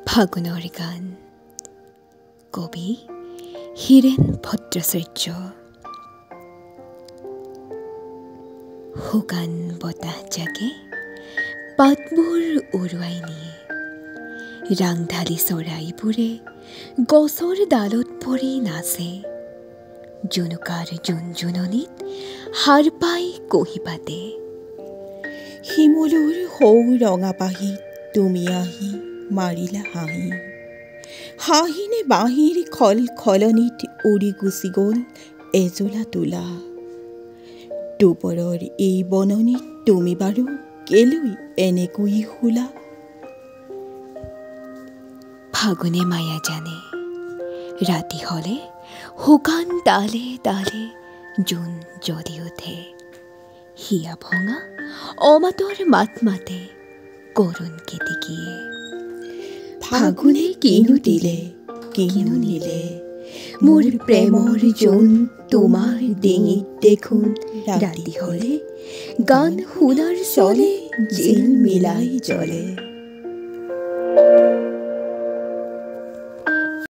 ফাগুনৰ গান কবি হীৰেন ভট্টাচাৰ্য। শুকান বতাহ জাকে পাতবোৰ উৰুৱাই নিয়ে, ৰাংঢালী চৰাইবোৰে গছৰ ডালত পৰি নাচে, জুনুকাৰ জুনজুননিত সাৰ পাই কুঁহি পাতে। শিমলুৰ সৌ ৰঙা পাহিত তুমি আহি মাৰিলা হাঁহি, হাঁহিনে বাঁহীৰ খল খলনিত উৰি গুচি গ'ল এজোলা তোলা। দুপৰৰ এই বননিত তুমি বাৰু কেলৈ এনেকৈ শুলা? ফাগুনে মায়া জানে, ৰাতি হলে শুকান ডালে ডালে জোন জ্বলি উঠে, হিয়া ভঙা অমাতৰ মাত মাতে কৰুণ কেতেকীয়ে। ফাগুনে কিনো দিলে কিনো নিলে, মোৰ প্ৰেমৰ জোন তোমাৰ ডিঙিত দেখোন ৰাতি হলে গান শুনাৰ চলে জিল মিলাই জ্বলে।